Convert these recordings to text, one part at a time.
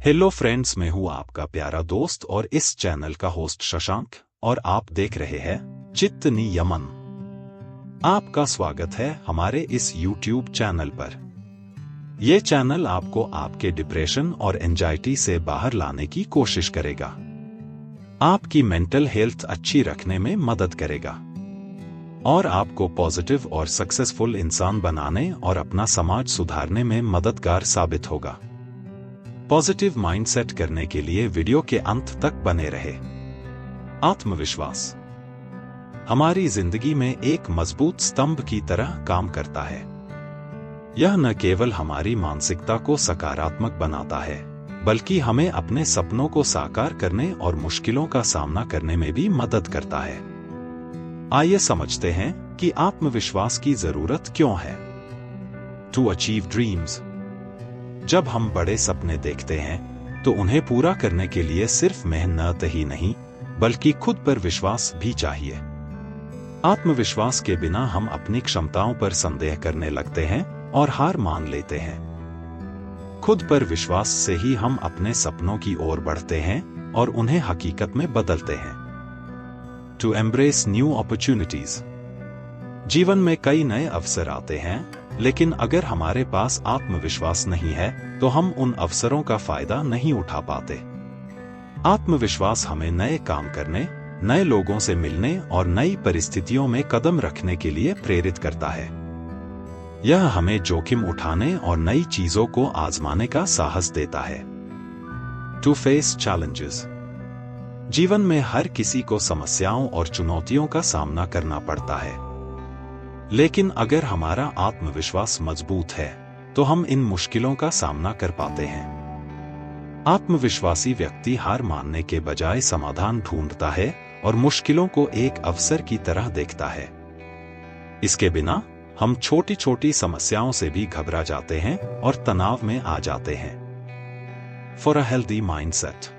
Hello friends, मैं हूं आपका प्यारा दोस्त और इस चैनल का होस्ट शशांक और आप देख रहे हैं चित्त नियमन। आपका स्वागत है हमारे इस YouTube चैनल पर। यह चैनल आपको आपके डिप्रेशन और एंजाइटी से बाहर लाने की कोशिश करेगा, आपकी मेंटल हेल्थ अच्छी रखने में मदद करेगा और आपको पॉजिटिव और सक्सेसफुल इंसान बनाने और अपना समाज सुधारने में मददगार साबित होगा। पॉजिटिव माइंडसेट करने के लिए वीडियो के अंत तक बने रहे। आत्मविश्वास हमारी जिंदगी में एक मजबूत स्तंभ की तरह काम करता है। यह न केवल हमारी मानसिकता को सकारात्मक बनाता है, बल्कि हमें अपने सपनों को साकार करने और मुश्किलों का सामना करने में भी मदद करता है। आइए समझते हैं कि आत्मविश्वास की जरूरत क्यों है। To achieve dreams. जब हम बड़े सपने देखते हैं तो उन्हें पूरा करने के लिए सिर्फ मेहनत ही नहीं, बल्कि खुद पर विश्वास भी चाहिए। आत्मविश्वास के बिना हम अपनी क्षमताओं पर संदेह करने लगते हैं और हार मान लेते हैं। खुद पर विश्वास से ही हम अपने सपनों की ओर बढ़ते हैं और उन्हें हकीकत में बदलते हैं। To embrace new opportunities. जीवन में कई नए अवसर आते हैं, लेकिन अगर हमारे पास आत्मविश्वास नहीं है तो हम उन अवसरों का फायदा नहीं उठा पाते। आत्मविश्वास हमें नए काम करने, नए लोगों से मिलने और नई परिस्थितियों में कदम रखने के लिए प्रेरित करता है। यह हमें जोखिम उठाने और नई चीजों को आजमाने का साहस देता है। To face challenges. जीवन में हर किसी को समस्याओं और चुनौतियों का सामना करना पड़ता है, लेकिन अगर हमारा आत्मविश्वास मजबूत है तो हम इन मुश्किलों का सामना कर पाते हैं। आत्मविश्वासी व्यक्ति हार मानने के बजाय समाधान ढूंढता है और मुश्किलों को एक अवसर की तरह देखता है। इसके बिना हम छोटी छोटी समस्याओं से भी घबरा जाते हैं और तनाव में आ जाते हैं। For a healthy mindset.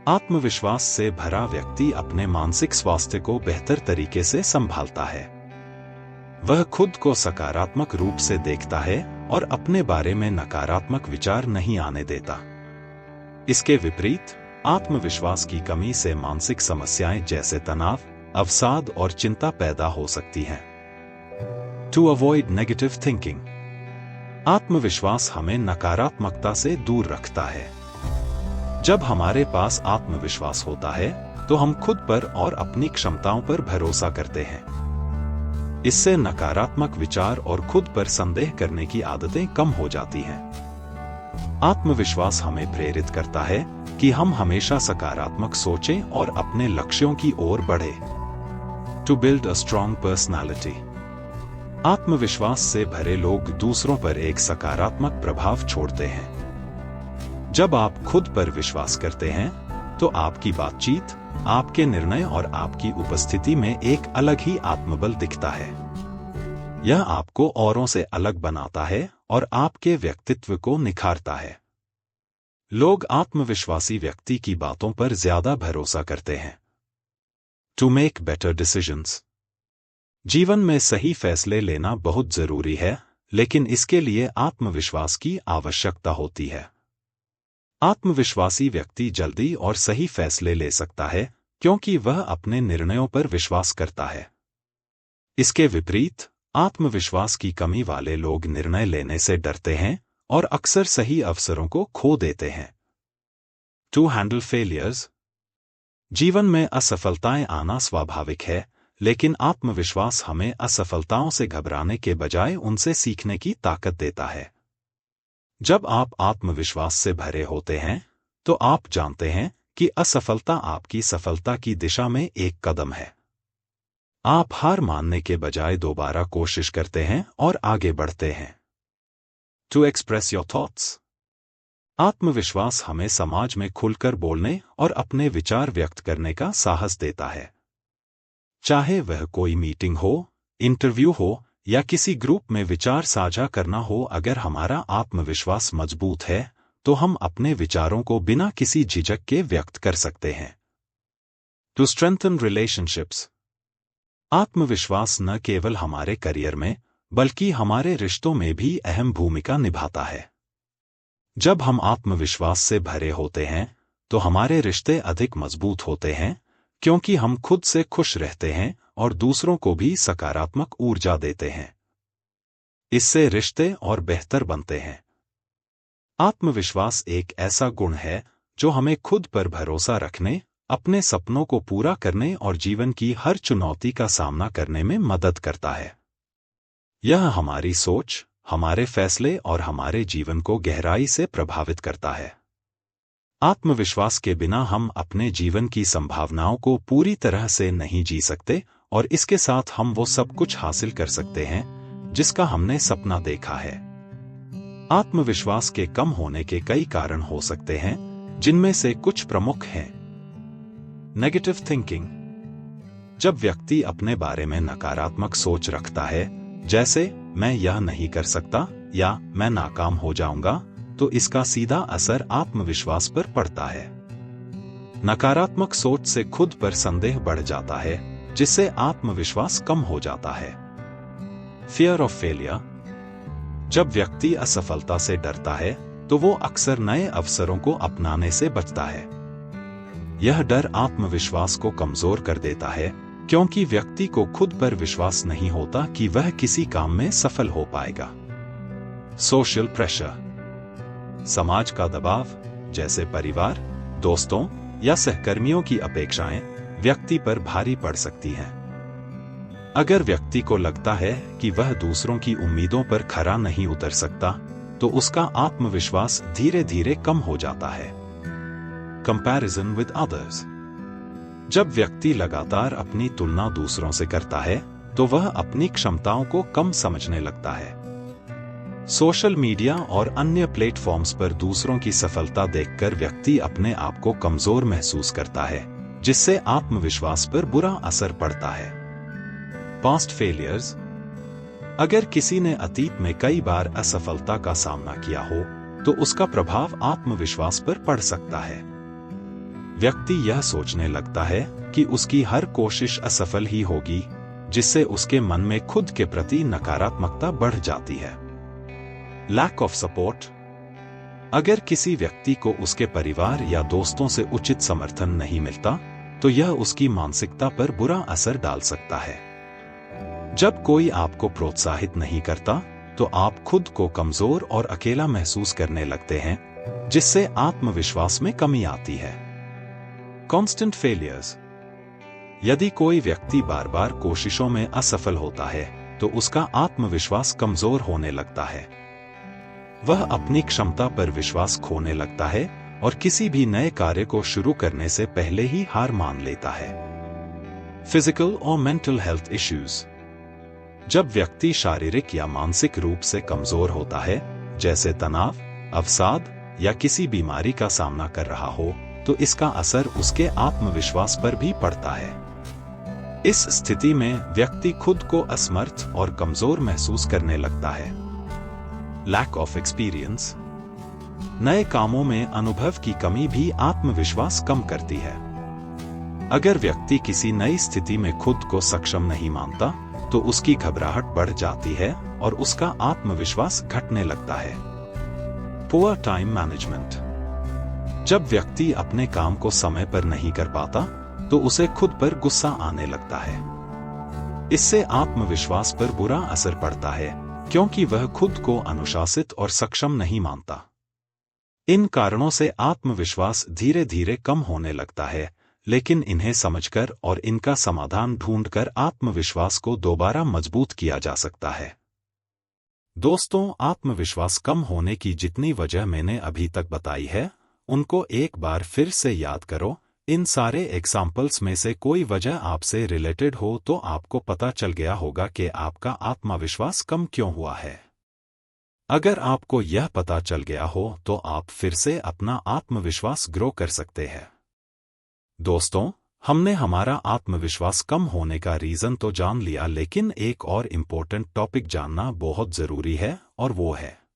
आत्मविश्वास से भरा व्यक्ति अपने मानसिक स्वास्थ्य को बेहतर तरीके से संभालता है। वह खुद को सकारात्मक रूप से देखता है और अपने बारे में नकारात्मक विचार नहीं आने देता। इसके विपरीत, आत्मविश्वास की कमी से मानसिक समस्याएं जैसे तनाव, अवसाद और चिंता पैदा हो सकती हैं। To avoid negative thinking. आत्मविश्वास हमें नकारात्मकता से दूर रखता है। जब हमारे पास आत्मविश्वास होता है तो हम खुद पर और अपनी क्षमताओं पर भरोसा करते हैं। इससे नकारात्मक विचार और खुद पर संदेह करने की आदतें कम हो जाती हैं। आत्मविश्वास हमें प्रेरित करता है कि हम हमेशा सकारात्मक सोचें और अपने लक्ष्यों की ओर बढ़ें। To build a strong personality. आत्मविश्वास से भरे लोग दूसरों पर एक सकारात्मक प्रभाव छोड़ते हैं। जब आप खुद पर विश्वास करते हैं तो आपकी बातचीत, आपके निर्णय और आपकी उपस्थिति में एक अलग ही आत्मबल दिखता है। यह आपको औरों से अलग बनाता है और आपके व्यक्तित्व को निखारता है। लोग आत्मविश्वासी व्यक्ति की बातों पर ज्यादा भरोसा करते हैं। To make better decisions. जीवन में सही फैसले लेना बहुत जरूरी है, लेकिन इसके लिए आत्मविश्वास की आवश्यकता होती है। आत्मविश्वासी व्यक्ति जल्दी और सही फैसले ले सकता है क्योंकि वह अपने निर्णयों पर विश्वास करता है। इसके विपरीत, आत्मविश्वास की कमी वाले लोग निर्णय लेने से डरते हैं और अक्सर सही अवसरों को खो देते हैं। To handle failures. जीवन में असफलताएं आना स्वाभाविक है, लेकिन आत्मविश्वास हमें असफलताओं से घबराने के बजाय उनसे सीखने की ताकत देता है। जब आप आत्मविश्वास से भरे होते हैं तो आप जानते हैं कि असफलता आपकी सफलता की दिशा में एक कदम है। आप हार मानने के बजाय दोबारा कोशिश करते हैं और आगे बढ़ते हैं। To express your thoughts. आत्मविश्वास हमें समाज में खुलकर बोलने और अपने विचार व्यक्त करने का साहस देता है। चाहे वह कोई मीटिंग हो, इंटरव्यू हो या किसी ग्रुप में विचार साझा करना हो, अगर हमारा आत्मविश्वास मजबूत है तो हम अपने विचारों को बिना किसी झिझक के व्यक्त कर सकते हैं। To strengthen relationships. आत्मविश्वास न केवल हमारे करियर में बल्कि हमारे रिश्तों में भी अहम भूमिका निभाता है। जब हम आत्मविश्वास से भरे होते हैं तो हमारे रिश्ते अधिक मजबूत होते हैं, क्योंकि हम खुद से खुश रहते हैं और दूसरों को भी सकारात्मक ऊर्जा देते हैं। इससे रिश्ते और बेहतर बनते हैं। आत्मविश्वास एक ऐसा गुण है जो हमें खुद पर भरोसा रखने, अपने सपनों को पूरा करने और जीवन की हर चुनौती का सामना करने में मदद करता है। यह हमारी सोच, हमारे फैसले और हमारे जीवन को गहराई से प्रभावित करता है। आत्मविश्वास के बिना हम अपने जीवन की संभावनाओं को पूरी तरह से नहीं जी सकते और इसके साथ हम वो सब कुछ हासिल कर सकते हैं जिसका हमने सपना देखा है। आत्मविश्वास के कम होने के कई कारण हो सकते हैं, जिनमें से कुछ प्रमुख हैं। Negative thinking. जब व्यक्ति अपने बारे में नकारात्मक सोच रखता है, जैसे मैं यह नहीं कर सकता या मैं नाकाम हो जाऊंगा, तो इसका सीधा असर आत्मविश्वास पर पड़ता है। नकारात्मक सोच से खुद पर संदेह बढ़ जाता है, जिससे आत्मविश्वास कम हो जाता है। Fear of failure. जब व्यक्ति असफलता से डरता है तो वो अक्सर नए अवसरों को अपनाने से बचता है। यह डर आत्मविश्वास को कमजोर कर देता है, क्योंकि व्यक्ति को खुद पर विश्वास नहीं होता कि वह किसी काम में सफल हो पाएगा। Social pressure. समाज का दबाव, जैसे परिवार, दोस्तों या सहकर्मियों की अपेक्षाएं व्यक्ति पर भारी पड़ सकती हैं। अगर व्यक्ति को लगता है कि वह दूसरों की उम्मीदों पर खरा नहीं उतर सकता, तो उसका आत्मविश्वास धीरे धीरे कम हो जाता है। Comparison with others. जब व्यक्ति लगातार अपनी तुलना दूसरों से करता है, तो वह अपनी क्षमताओं को कम समझने लगता है। सोशल मीडिया और अन्य प्लेटफॉर्म्स पर दूसरों की सफलता देखकर व्यक्ति अपने आप को कमजोर महसूस करता है, जिससे आत्मविश्वास पर बुरा असर पड़ता है। Past failures. अगर किसी ने अतीत में कई बार असफलता का सामना किया हो, तो उसका प्रभाव आत्मविश्वास पर पड़ सकता है। व्यक्ति यह सोचने लगता है कि उसकी हर कोशिश असफल ही होगी, जिससे उसके मन में खुद के प्रति नकारात्मकता बढ़ जाती है। Lack of support. अगर किसी व्यक्ति को उसके परिवार या दोस्तों से उचित समर्थन नहीं मिलता, तो यह उसकी मानसिकता पर बुरा असर डाल सकता है। जब कोई आपको प्रोत्साहित नहीं करता, तो आप खुद को कमजोर और अकेला महसूस करने लगते हैं, जिससे आत्मविश्वास में कमी आती है। Constant failures. यदि कोई व्यक्ति बार बार कोशिशों में असफल होता है, तो उसका आत्मविश्वास कमजोर होने लगता है। वह अपनी क्षमता पर विश्वास खोने लगता है और किसी भी नए कार्य को शुरू करने से पहले ही हार मान लेता है। फिजिकल और मेंटल हेल्थ इश्यूज। जब व्यक्ति शारीरिक या मानसिक रूप से कमजोर होता है, जैसे तनाव, अवसाद या किसी बीमारी का सामना कर रहा हो, तो इसका असर उसके आत्मविश्वास पर भी पड़ता है। इस स्थिति में व्यक्ति खुद को असमर्थ और कमजोर महसूस करने लगता है। Lack of experience. नए कामों में अनुभव की कमी भी आत्मविश्वास कम करती है। अगर व्यक्ति किसी नई स्थिति में खुद को सक्षम नहीं मानता, तो उसकी घबराहट बढ़ जाती है और उसका आत्मविश्वास घटने लगता है। Poor time management. जब व्यक्ति अपने काम को समय पर नहीं कर पाता, तो उसे खुद पर गुस्सा आने लगता है। इससे आत्मविश्वास पर बुरा असर पड़ता है, क्योंकि वह खुद को अनुशासित और सक्षम नहीं मानता। इन कारणों से आत्मविश्वास धीरे धीरे कम होने लगता है, लेकिन इन्हें समझकर और इनका समाधान ढूंढकर आत्मविश्वास को दोबारा मजबूत किया जा सकता है। दोस्तों, आत्मविश्वास कम होने की जितनी वजह मैंने अभी तक बताई है, उनको एक बार फिर से याद करो। इन सारे एग्जाम्पल्स में से कोई वजह आपसे रिलेटेड हो तो आपको पता चल गया होगा कि आपका आत्मविश्वास कम क्यों हुआ है। अगर आपको यह पता चल गया हो तो आप फिर से अपना आत्मविश्वास ग्रो कर सकते हैं। दोस्तों, हमने हमारा आत्मविश्वास कम होने का रीजन तो जान लिया, लेकिन एक और इम्पोर्टेंट टॉपिक जानना बहुत जरूरी है, और वो है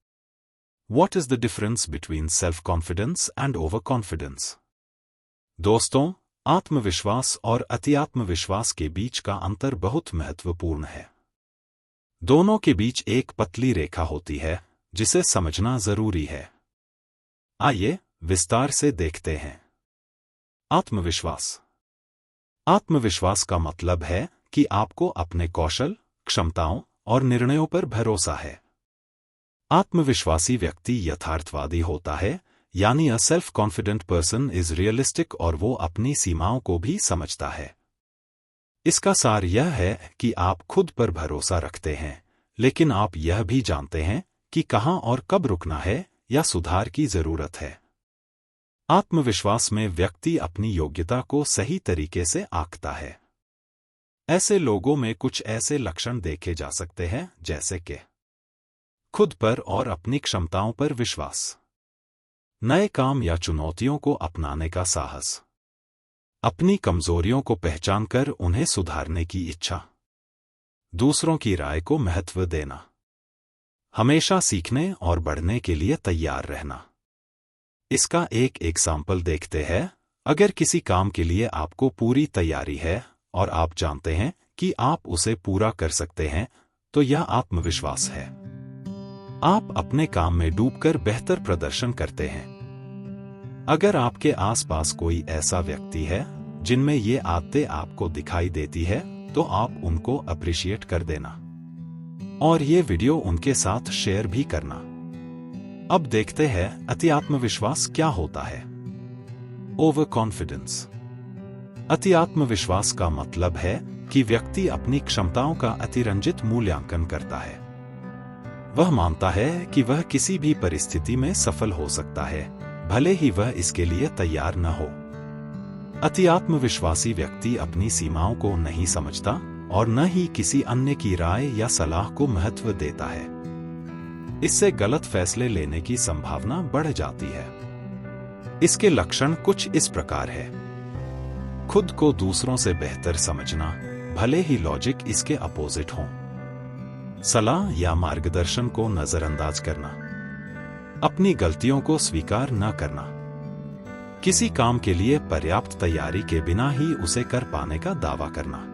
What is the difference between self-confidence and overconfidence? दोस्तों, आत्मविश्वास और अति आत्मविश्वास के बीच का अंतर बहुत महत्वपूर्ण है। दोनों के बीच एक पतली रेखा होती है, जिसे समझना जरूरी है। आइए विस्तार से देखते हैं। आत्मविश्वास। आत्मविश्वास का मतलब है कि आपको अपने कौशल, क्षमताओं और निर्णयों पर भरोसा है। आत्मविश्वासी व्यक्ति यथार्थवादी होता है, यानी a self confident person is realistic, और वो अपनी सीमाओं को भी समझता है। इसका सार यह है कि आप खुद पर भरोसा रखते हैं, लेकिन आप यह भी जानते हैं कि कहां और कब रुकना है या सुधार की जरूरत है। आत्मविश्वास में व्यक्ति अपनी योग्यता को सही तरीके से आंकता है। ऐसे लोगों में कुछ ऐसे लक्षण देखे जा सकते हैं, जैसे कि खुद पर और अपनी क्षमताओं पर विश्वास, नए काम या चुनौतियों को अपनाने का साहस, अपनी कमजोरियों को पहचानकर उन्हें सुधारने की इच्छा, दूसरों की राय को महत्व देना, हमेशा सीखने और बढ़ने के लिए तैयार रहना। इसका एक एग्जाम्पल देखते हैं। अगर किसी काम के लिए आपको पूरी तैयारी है और आप जानते हैं कि आप उसे पूरा कर सकते हैं, तो यह आत्मविश्वास है। आप अपने काम में डूबकर बेहतर प्रदर्शन करते हैं। अगर आपके आसपास कोई ऐसा व्यक्ति है जिनमें ये आदतें आपको दिखाई देती है, तो आप उनको अप्रिशिएट कर देना और ये वीडियो उनके साथ शेयर भी करना। अब देखते हैं अति आत्मविश्वास क्या होता है। Over confidence. अति आत्मविश्वास का मतलब है कि व्यक्ति अपनी क्षमताओं का अतिरंजित मूल्यांकन करता है। वह मानता है कि वह किसी भी परिस्थिति में सफल हो सकता है, भले ही वह इसके लिए तैयार न हो। अति आत्मविश्वासी व्यक्ति अपनी सीमाओं को नहीं समझता और न ही किसी अन्य की राय या सलाह को महत्व देता है। इससे गलत फैसले लेने की संभावना बढ़ जाती है। इसके लक्षण कुछ इस प्रकार है। खुद को दूसरों से बेहतर समझना, भले ही लॉजिक इसके अपोजिट हो। सलाह या मार्गदर्शन को नजरअंदाज करना, अपनी गलतियों को स्वीकार न करना, किसी काम के लिए पर्याप्त तैयारी के बिना ही उसे कर पाने का दावा करना,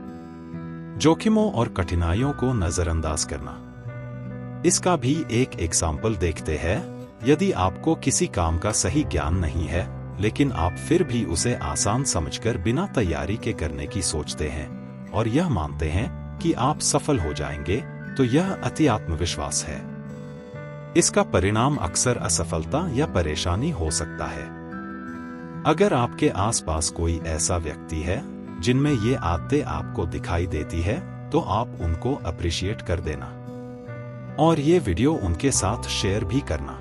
जोखिमों और कठिनाइयों को नजरअंदाज करना। इसका भी एक एग्जाम्पल देखते हैं। यदि आपको किसी काम का सही ज्ञान नहीं है, लेकिन आप फिर भी उसे आसान समझकर बिना तैयारी के करने की सोचते हैं और यह मानते हैं कि आप सफल हो जाएंगे, तो यह अति आत्मविश्वास है। इसका परिणाम अक्सर असफलता या परेशानी हो सकता है। अगर आपके आसपास कोई ऐसा व्यक्ति है जिनमें ये आदतें आपको दिखाई देती है, तो आप उनको अप्रिशिएट कर देना और ये वीडियो उनके साथ शेयर भी करना।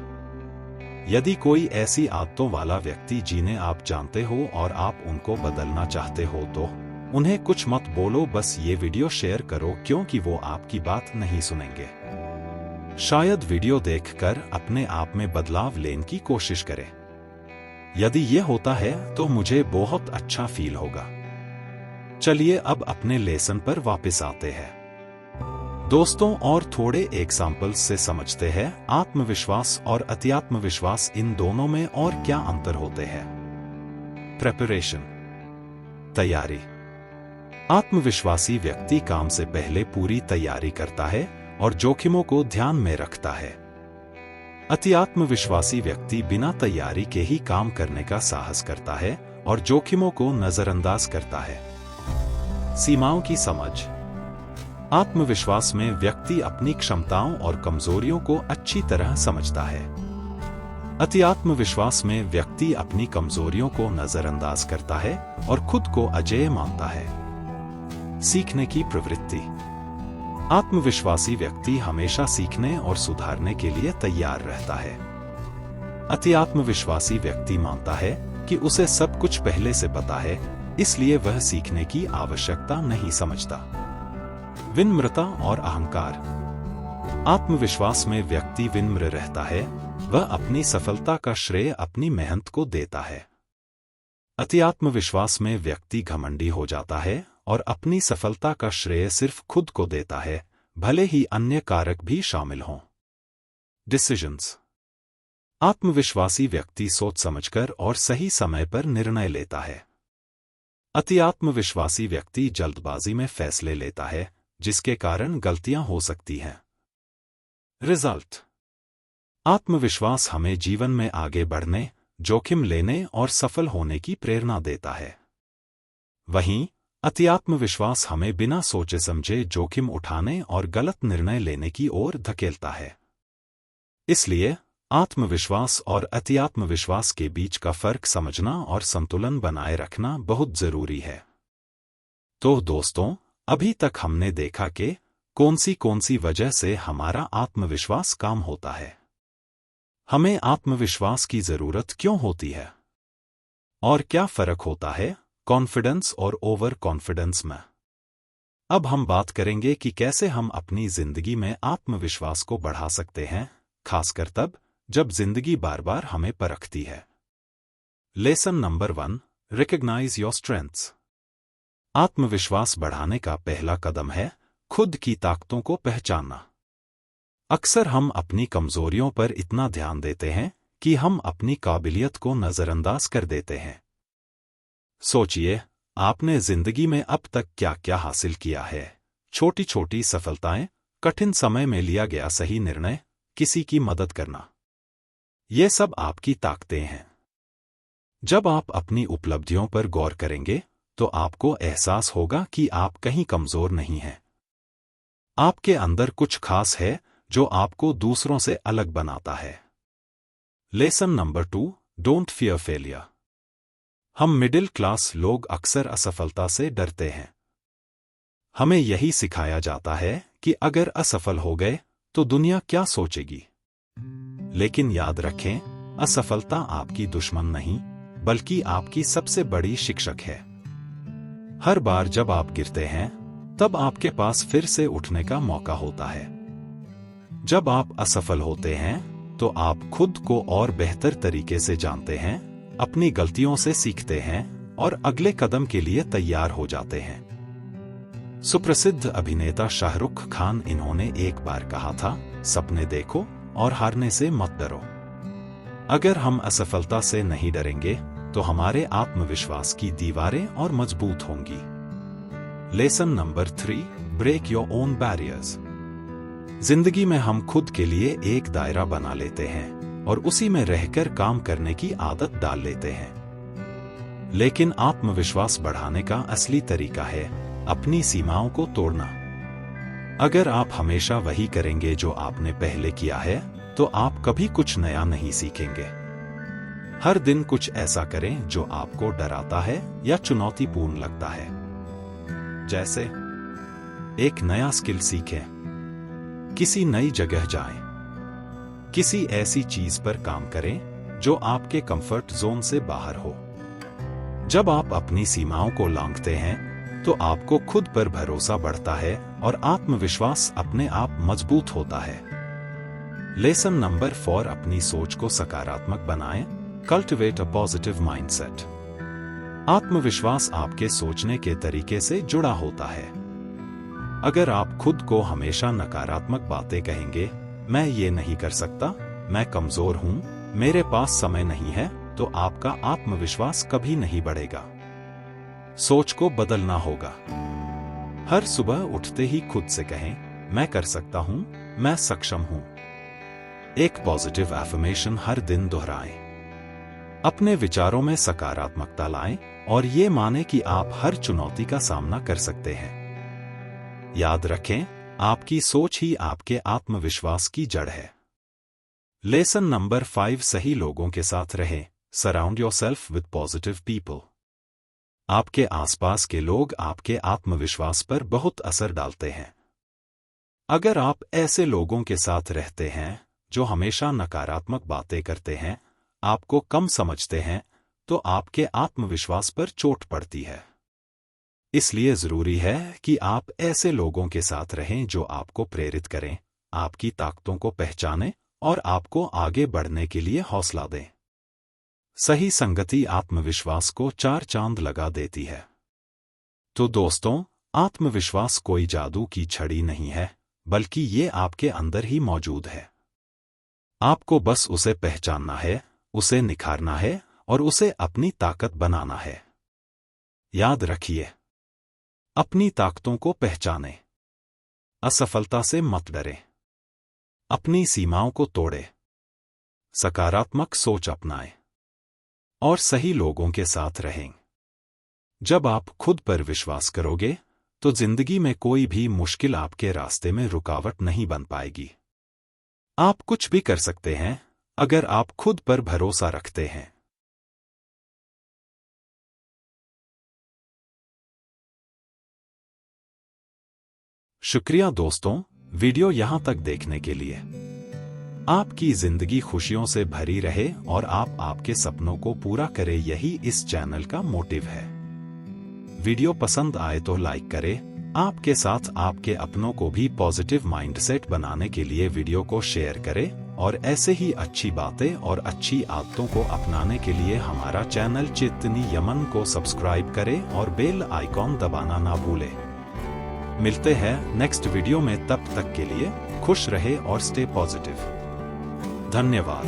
यदि कोई ऐसी आदतों वाला व्यक्ति जिन्हें आप जानते हो और आप उनको बदलना चाहते हो, तो उन्हें कुछ मत बोलो, बस ये वीडियो शेयर करो, क्योंकि वो आपकी बात नहीं सुनेंगे। शायद वीडियो देखकर अपने आप में बदलाव लेने की कोशिश करें। यदि ये होता है तो मुझे बहुत अच्छा फील होगा। चलिए अब अपने लेसन पर वापस आते हैं। दोस्तों, और थोड़े एग्जाम्पल्स से समझते हैं आत्मविश्वास और अति आत्मविश्वास, इन दोनों में और क्या अंतर होते हैं। प्रेपरेशन, तैयारी। आत्मविश्वासी व्यक्ति काम से पहले पूरी तैयारी करता है और जोखिमों को ध्यान में रखता है। अति आत्मविश्वासी व्यक्ति बिना तैयारी के ही काम करने का साहस करता है और जोखिमों को नजरअंदाज करता है। सीमाओं की समझ। आत्मविश्वास में व्यक्ति अपनी क्षमताओं और कमजोरियों को अच्छी तरह समझता है। अति आत्मविश्वास में व्यक्ति अपनी कमजोरियों को नजरअंदाज करता है और खुद को अजेय मानता है। सीखने की प्रवृत्ति। आत्मविश्वासी व्यक्ति हमेशा सीखने और सुधारने के लिए तैयार रहता है। अति आत्मविश्वासी व्यक्ति मानता है कि उसे सब कुछ पहले से पता है, इसलिए वह सीखने की आवश्यकता नहीं समझता। विनम्रता और अहंकार। आत्मविश्वास में व्यक्ति विनम्र रहता है, वह अपनी सफलता का श्रेय अपनी मेहनत को देता है। अति आत्मविश्वास में व्यक्ति घमंडी हो जाता है और अपनी सफलता का श्रेय सिर्फ खुद को देता है, भले ही अन्य कारक भी शामिल हों। डिसीजंस। आत्मविश्वासी व्यक्ति सोच समझकर और सही समय पर निर्णय लेता है। अति आत्मविश्वासी व्यक्ति जल्दबाजी में फैसले लेता है, जिसके कारण गलतियां हो सकती हैं। रिजल्ट। आत्मविश्वास हमें जीवन में आगे बढ़ने, जोखिम लेने और सफल होने की प्रेरणा देता है। वहीं अति आत्मविश्वास हमें बिना सोचे समझे जोखिम उठाने और गलत निर्णय लेने की ओर धकेलता है। इसलिए आत्मविश्वास और अति आत्मविश्वास के बीच का फर्क समझना और संतुलन बनाए रखना बहुत जरूरी है। तो दोस्तों, अभी तक हमने देखा कि कौन सी वजह से हमारा आत्मविश्वास कम होता है, हमें आत्मविश्वास की जरूरत क्यों होती है, और क्या फर्क होता है कॉन्फिडेंस और ओवर कॉन्फिडेंस में। अब हम बात करेंगे कि कैसे हम अपनी जिंदगी में आत्मविश्वास को बढ़ा सकते हैं, खासकर तब जब जिंदगी बार बार हमें परखती है। Lesson number 1, recognise your strengths. आत्मविश्वास बढ़ाने का पहला कदम है खुद की ताकतों को पहचानना। अक्सर हम अपनी कमजोरियों पर इतना ध्यान देते हैं कि हम अपनी काबिलियत को नजरअंदाज कर देते हैं। सोचिए, आपने जिंदगी में अब तक क्या क्या हासिल किया है। छोटी छोटी सफलताएं, कठिन समय में लिया गया सही निर्णय, किसी की मदद करना, ये सब आपकी ताकतें हैं। जब आप अपनी उपलब्धियों पर गौर करेंगे तो आपको एहसास होगा कि आप कहीं कमजोर नहीं हैं। आपके अंदर कुछ खास है जो आपको दूसरों से अलग बनाता है। Lesson number 2, don't fear failure. हम मिडिल क्लास लोग अक्सर असफलता से डरते हैं। हमें यही सिखाया जाता है कि अगर असफल हो गए तो दुनिया क्या सोचेगी। लेकिन याद रखें, असफलता आपकी दुश्मन नहीं, बल्कि आपकी सबसे बड़ी शिक्षक है। हर बार जब आप गिरते हैं, तब आपके पास फिर से उठने का मौका होता है। जब आप असफल होते हैं, तो आप खुद को और बेहतर तरीके से जानते हैं, अपनी गलतियों से सीखते हैं और अगले कदम के लिए तैयार हो जाते हैं। सुप्रसिद्ध अभिनेता शाहरुख खान, इन्होंने एक बार कहा था, सपने देखो और हारने से मत डरो। अगर हम असफलता से नहीं डरेंगे तो हमारे आत्मविश्वास की दीवारें और मजबूत होंगी। Lesson number 3, break your own barriers. जिंदगी में हम खुद के लिए एक दायरा बना लेते हैं और उसी में रहकर काम करने की आदत डाल लेते हैं। लेकिन आत्मविश्वास बढ़ाने का असली तरीका है अपनी सीमाओं को तोड़ना। अगर आप हमेशा वही करेंगे जो आपने पहले किया है, तो आप कभी कुछ नया नहीं सीखेंगे। हर दिन कुछ ऐसा करें जो आपको डराता है या चुनौतीपूर्ण लगता है। जैसे एक नया स्किल सीखें, किसी नई जगह जाएं, किसी ऐसी चीज पर काम करें जो आपके कंफर्ट जोन से बाहर हो। जब आप अपनी सीमाओं को लांघते हैं, तो आपको खुद पर भरोसा बढ़ता है और आत्मविश्वास अपने आप मजबूत होता है। लेसन नंबर 4, अपनी सोच को सकारात्मक बनाएं। Cultivate a positive mindset. आत्मविश्वास आपके सोचने के तरीके से जुड़ा होता है। अगर आप खुद को हमेशा नकारात्मक बातें कहेंगे, मैं ये नहीं कर सकता, मैं कमजोर हूं, मेरे पास समय नहीं है, तो आपका आत्मविश्वास कभी नहीं बढ़ेगा। सोच को बदलना होगा। हर सुबह उठते ही खुद से कहें, मैं कर सकता हूं, मैं सक्षम हूं। एक पॉजिटिव एफर्मेशन हर दिन दोहराएं। अपने विचारों में सकारात्मकता लाएं और ये माने कि आप हर चुनौती का सामना कर सकते हैं। याद रखें, आपकी सोच ही आपके आत्मविश्वास की जड़ है। लेसन नंबर 5, सही लोगों के साथ रहें। Surround yourself with positive people. आपके आसपास के लोग आपके आत्मविश्वास पर बहुत असर डालते हैं। अगर आप ऐसे लोगों के साथ रहते हैं जो हमेशा नकारात्मक बातें करते हैं, आपको कम समझते हैं, तो आपके आत्मविश्वास पर चोट पड़ती है। इसलिए जरूरी है कि आप ऐसे लोगों के साथ रहें जो आपको प्रेरित करें, आपकी ताकतों को पहचानें और आपको आगे बढ़ने के लिए हौसला दें। सही संगति आत्मविश्वास को 4 चांद लगा देती है। तो दोस्तों, आत्मविश्वास कोई जादू की छड़ी नहीं है, बल्कि ये आपके अंदर ही मौजूद है। आपको बस उसे पहचानना है, उसे निखारना है और उसे अपनी ताकत बनाना है। याद रखिए, अपनी ताकतों को पहचानें, असफलता से मत डरें, अपनी सीमाओं को तोड़ें, सकारात्मक सोच अपनाएं। और सही लोगों के साथ रहें। जब आप खुद पर विश्वास करोगे तो जिंदगी में कोई भी मुश्किल आपके रास्ते में रुकावट नहीं बन पाएगी। आप कुछ भी कर सकते हैं अगर आप खुद पर भरोसा रखते हैं। शुक्रिया दोस्तों, वीडियो यहां तक देखने के लिए। आपकी जिंदगी खुशियों से भरी रहे और आप आपके सपनों को पूरा करें, यही इस चैनल का मोटिव है। वीडियो पसंद आए तो लाइक करें। आपके साथ आपके अपनों को भी पॉजिटिव माइंडसेट बनाने के लिए वीडियो को शेयर करें और ऐसे ही अच्छी बातें और अच्छी आदतों को अपनाने के लिए हमारा चैनल चित्त नी यमन को सब्सक्राइब करें और बेल आइकॉन दबाना ना भूलें। मिलते हैं नेक्स्ट वीडियो में, तब तक के लिए खुश रहे और स्टे पॉजिटिव। धन्यवाद।